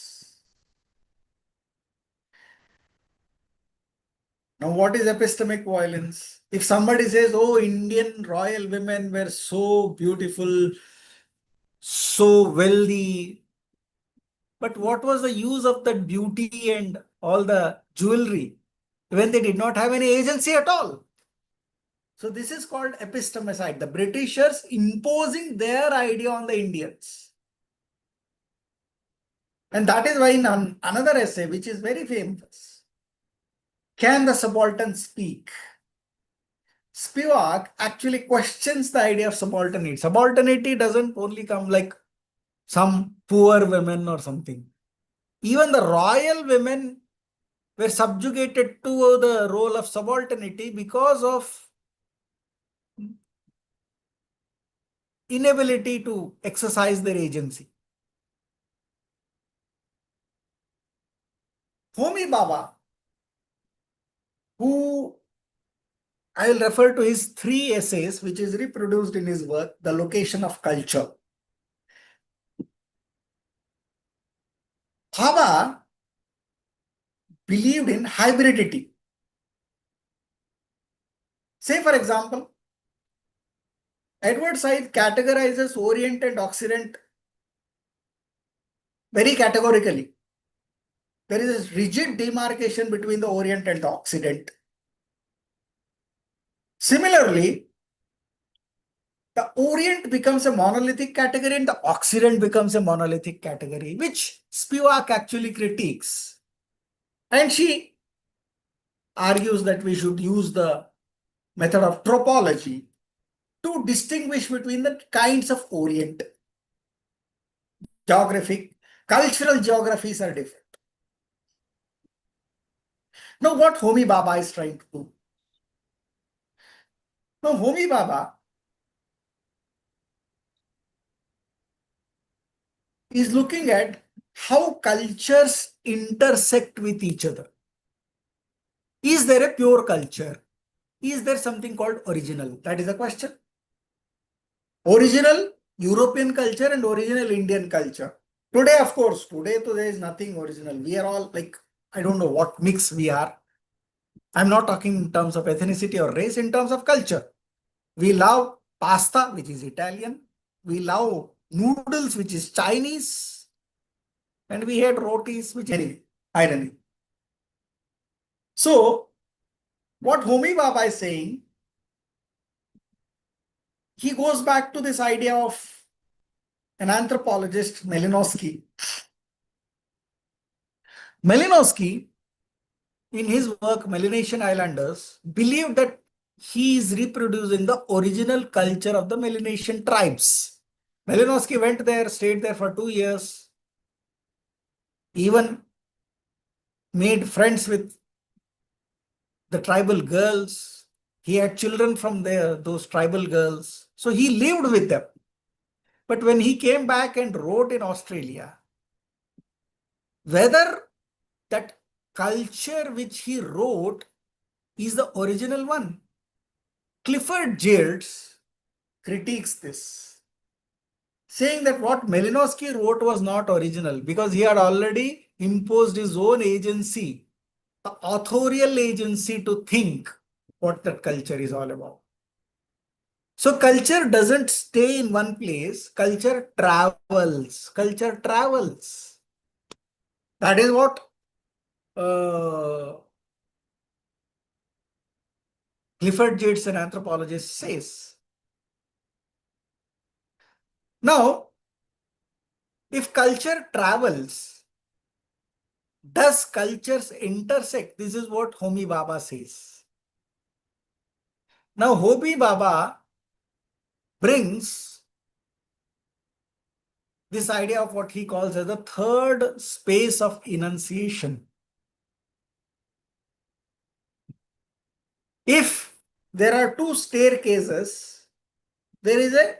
Now, what is epistemic violence? If somebody says, oh, Indian royal women were so beautiful, so wealthy, but what was the use of that beauty and all the jewelry when they did not have any agency at all? So this is called epistemicide, the Britishers imposing their idea on the Indians. And that is why in another essay, which is very famous, Can the Subaltern Speak? Spivak actually questions the idea of subalternity. Subalternity doesn't only come like some poor women or something. Even the royal women were subjugated to the role of subalternity because of inability to exercise their agency. Homi Bhabha, who I will refer to his 3 essays, which is reproduced in his work, The Location of Culture. Bhabha believed in hybridity. Say, for example, Edward Said categorizes Orient and Occident very categorically. There is a rigid demarcation between the Orient and the Occident. Similarly, the Orient becomes a monolithic category and the Occident becomes a monolithic category, which Spivak actually critiques. And she argues that we should use the method of tropology to distinguish between the kinds of Orient. geographic, cultural geographies are different. Now, what Homi Baba is trying to do? Now, Homi Baba is looking at how cultures intersect with each other. Is there a pure culture? Is there something called original? That is the question. Original European culture and original Indian culture. Today, of course, today there is nothing original. We are all like, I don't know what mix we are. I'm not talking in terms of ethnicity or race, in terms of culture. We love pasta, which is Italian. We love noodles, which is Chinese. And we hate rotis, which is irony. So, what Homi Baba is saying, he goes back to this idea of an anthropologist, Malinowski. Malinowski, in his work Melanesian Islanders, believed that he is reproducing the original culture of the Melanesian tribes. Malinowski went there, stayed there for 2 years, even made friends with the tribal girls. He had children from there, those tribal girls. So he lived with them. But when he came back and wrote in Australia, whether that culture which he wrote is the original one. Clifford Geertz critiques this, saying that what Malinowski wrote was not original because he had already imposed his own agency, the authorial agency to think what that culture is all about. So culture doesn't stay in one place, culture travels. Culture travels. That is what Clifford Geertz, an anthropologist, says. Now, if culture travels, does cultures intersect? This is what Homi Baba says. Now, Homi Baba brings this idea of what he calls as the third space of enunciation. If there are two staircases, there is a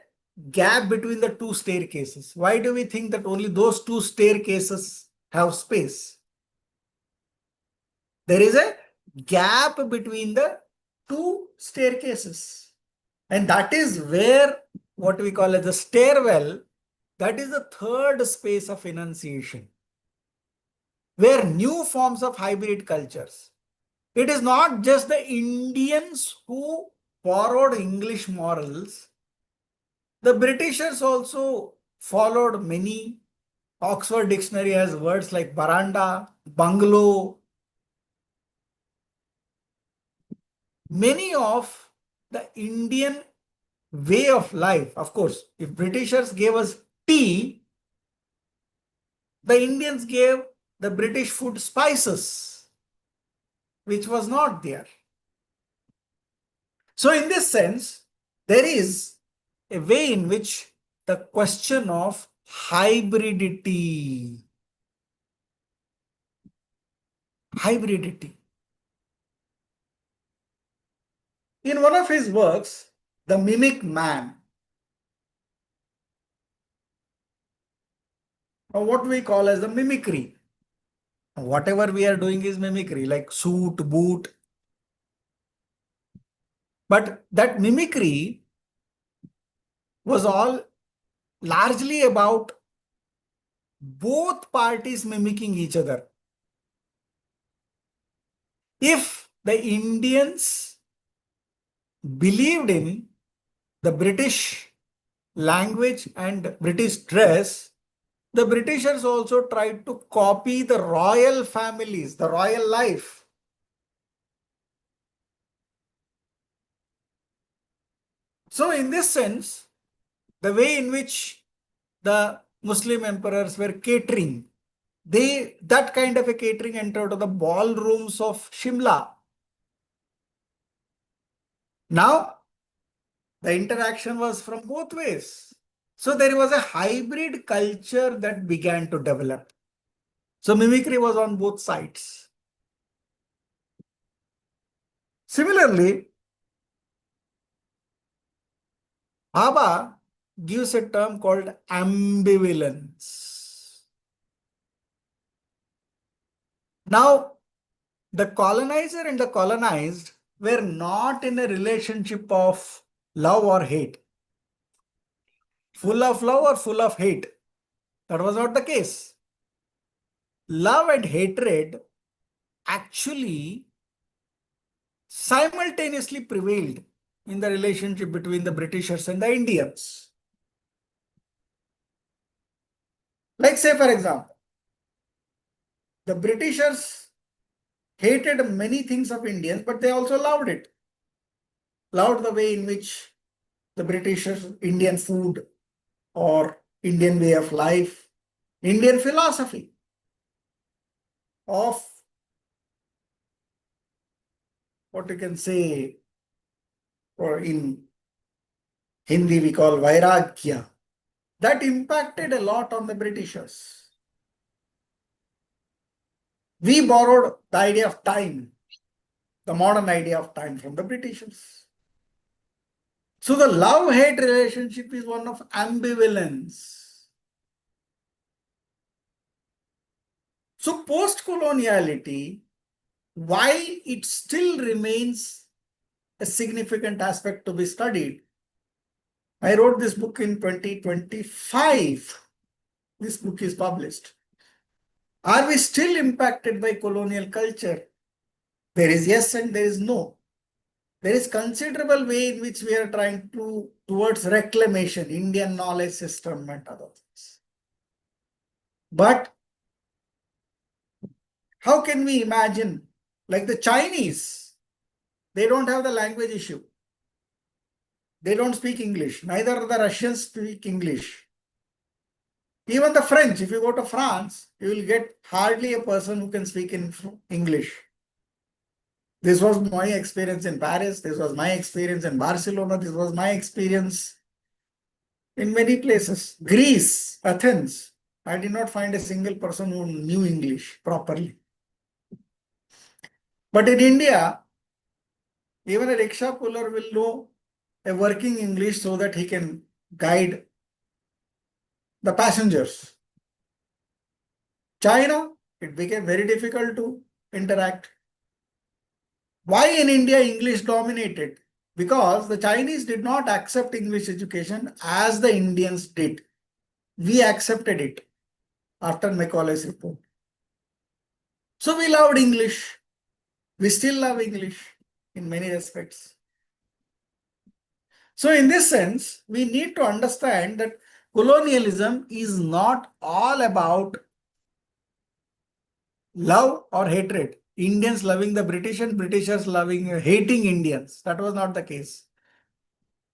gap between the two staircases. Why do we think that only those two staircases have space? There is a gap between the two staircases. And that is where what we call as the stairwell, that is the third space of enunciation, where new forms of hybrid cultures. It is not just the Indians who borrowed English morals. The Britishers also followed many. Oxford Dictionary has words like baranda, bungalow. Many of the Indian way of life, of course, if Britishers gave us tea, the Indians gave the British food spices, which was not there. So in this sense, there is a way in which the question of hybridity, in one of his works, The Mimic Man, or what we call as the mimicry. Whatever we are doing is mimicry, like suit, boot. But that mimicry was all largely about both parties mimicking each other. If the Indians believed in the British language and British dress, the Britishers also tried to copy the royal families, the royal life. So in this sense, the way in which the Muslim emperors were catering, that kind of a catering entered the ballrooms of Shimla. Now, the interaction was from both ways. So there was a hybrid culture that began to develop. So mimicry was on both sides. Similarly, Bhabha gives a term called ambivalence. Now, the colonizer and the colonized were not in a relationship of love or hate, full of love or full of hate. That was not the case. Love and hatred actually simultaneously prevailed in the relationship between the Britishers and the Indians. Like, say, for example, the Britishers hated many things of Indians, but they also loved it. Loved the way in which the Britishers, Indian food or Indian way of life, Indian philosophy of what you can say, or in Hindi we call Vairagya, that impacted a lot on the Britishers. We borrowed the idea of time, the modern idea of time from the Britishers. So the love-hate relationship is one of ambivalence. So post-coloniality, while it still remains a significant aspect to be studied, I wrote this book in 2025. This book is published. Are we still impacted by colonial culture? There is yes and there is no. There is considerable way in which we are trying to towards reclamation, Indian knowledge system and other things. But how can we imagine, like the Chinese, they don't have the language issue. They don't speak English. Neither the Russians speak English. Even the French, if you go to France, you will get hardly a person who can speak in English. This was my experience in Paris. This was my experience in Barcelona. This was my experience in many places. Greece, Athens, I did not find a single person who knew English properly. But in India, even a rickshaw puller will know a working English so that he can guide the passengers. China, it became very difficult to interact. Why in India English dominated? Because the Chinese did not accept English education as the Indians did. We accepted it after Macaulay's report. So we loved English. We still love English in many respects. So in this sense, we need to understand that colonialism is not all about love or hatred. Indians loving the British and Britishers hating Indians. That was not the case.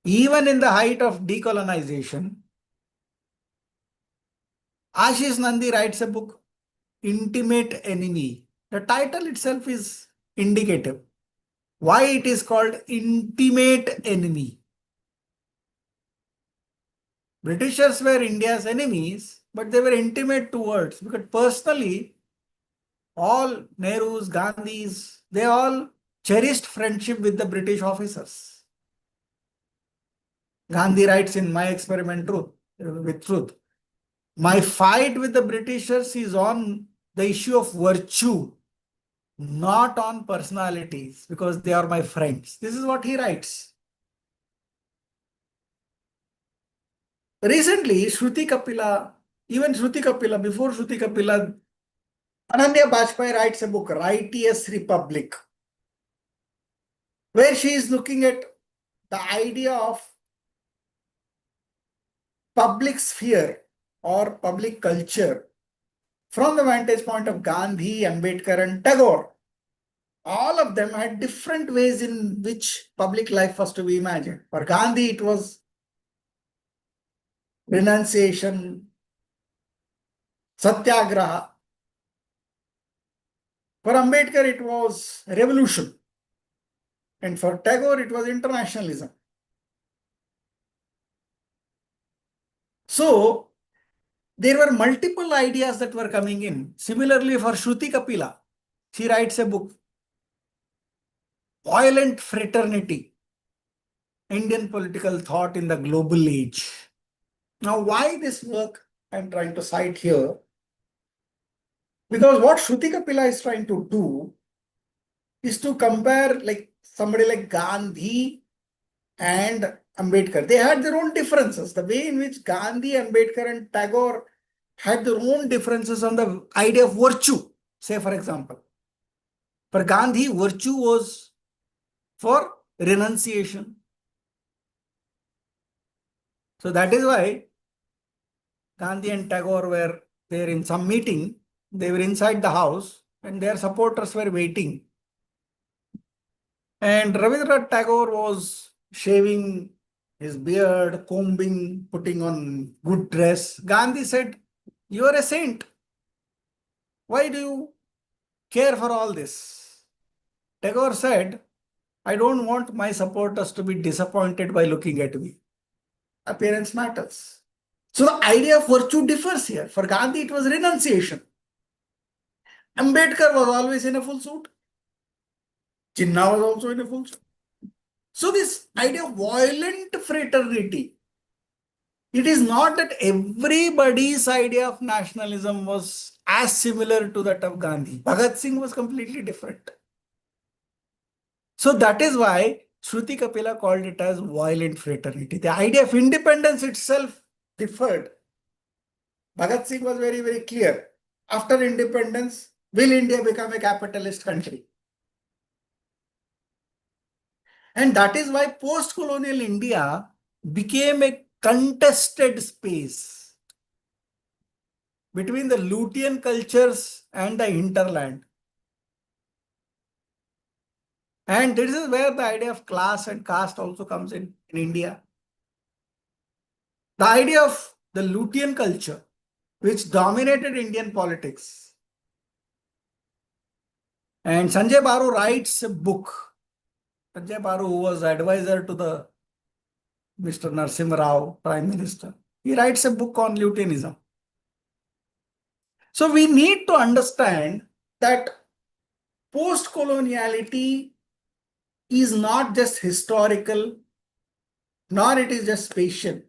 Even in the height of decolonization, Ashish Nandi writes a book, Intimate Enemy. The title itself is indicative. Why it is called Intimate Enemy? Britishers were India's enemies, but they were intimate towards, because personally, all Nehru's, Gandhi's, they all cherished friendship with the British officers. Gandhi writes in My Experiment Truth, with Truth, my fight with the Britishers is on the issue of virtue, not on personalities, because they are my friends. This is what he writes. Recently, Shruti Kapila, even Shruti Kapila, before Shruti Kapila, Ananya Bajpayee writes a book, Righteous Republic, where she is looking at the idea of public sphere or public culture from the vantage point of Gandhi, Ambedkar, and Tagore. All of them had different ways in which public life was to be imagined. For Gandhi, it was renunciation, satyagraha. For Ambedkar, it was revolution. And for Tagore, it was internationalism. So there were multiple ideas that were coming in. Similarly, for Shruti Kapila, she writes a book, Violent Fraternity, Indian Political Thought in the Global Age. Now, why this work I'm trying to cite here? Because what Shruti Kapila is trying to do is to compare like somebody like Gandhi and Ambedkar. They had their own differences. The way in which Gandhi, Ambedkar, and Tagore had their own differences on the idea of virtue. Say, for example, for Gandhi, virtue was for renunciation. So that is why Gandhi and Tagore were there in some meeting. They were inside the house and their supporters were waiting. And Rabindranath Tagore was shaving his beard, combing, putting on good dress. Gandhi said, "You are a saint. Why do you care for all this?" Tagore said, "I don't want my supporters to be disappointed by looking at me. Appearance matters." So the idea of virtue differs here. For Gandhi, it was renunciation. Ambedkar was always in a full suit. Jinnah was also in a full suit. So this idea of violent fraternity, it is not that everybody's idea of nationalism was as similar to that of Gandhi. Bhagat Singh was completely different. So that is why Shruti Kapila called it as violent fraternity. The idea of independence itself differed. Bhagat Singh was very, very clear. After independence, will India become a capitalist country? And that is why post-colonial India became a contested space between the Lutean cultures and the hinterland. And this is where the idea of class and caste also comes in India. The idea of the Lutean culture, which dominated Indian politics. And Sanjay Baru writes a book. Sanjay Baru, who was advisor to the Mr. Narasimha Rao, Prime Minister, he writes a book on Luteanism. So we need to understand that post-coloniality is not just historical, nor it is just spatial.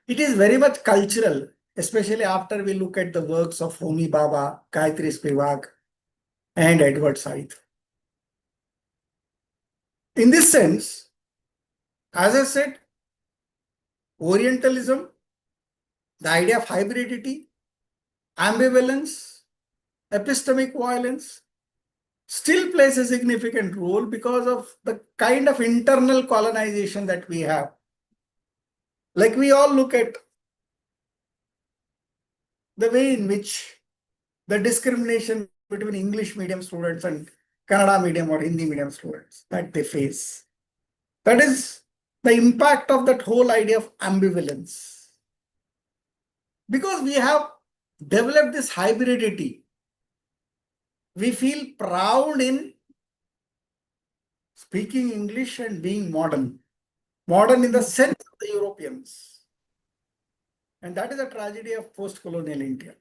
It is very much cultural, especially after we look at the works of Homi Bhabha, Gayatri Spivak, and Edward Said. In this sense, as I said, Orientalism, the idea of hybridity, ambivalence, epistemic violence, still plays a significant role because of the kind of internal colonization that we have. Like we all look at the way in which the discrimination between English medium students and Kannada medium or Hindi medium students that they face. That is the impact of that whole idea of ambivalence. Because we have developed this hybridity, we feel proud in speaking English and being modern. Modern in the sense of the Europeans. And that is a tragedy of post-colonial India.